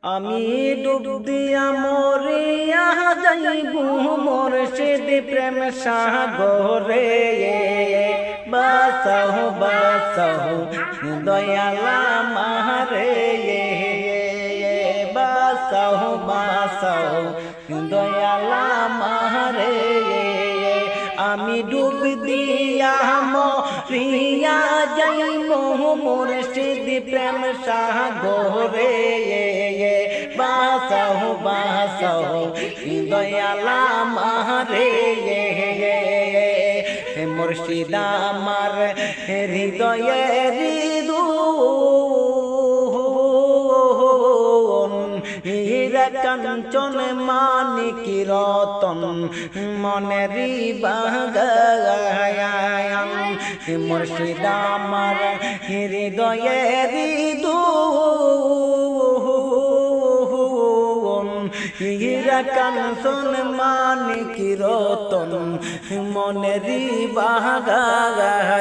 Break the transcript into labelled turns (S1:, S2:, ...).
S1: আমি ডুব দিয়া মরিয়া যাইব মুর্শিদ প্রেম সাগরে বাঁচাও বাঁচাও দয়ালা মারে বাঁচাও বাঁচাও দয়ালা মারে আমি ডুব দিয়া মরিয়া যাইব মুর্শিদ প্রেম সাগরে বাঁচাও বাঁচাও দয়ালা মারে মুর্শিদ আমার হৃদয়ের হীরা কাঞ্চন মানিক রতন মনেরি বাগান মুর্শিদ আমার হৃদয়ের হীরা কাঞ্চন মানিক রতন মনেরি বাগান।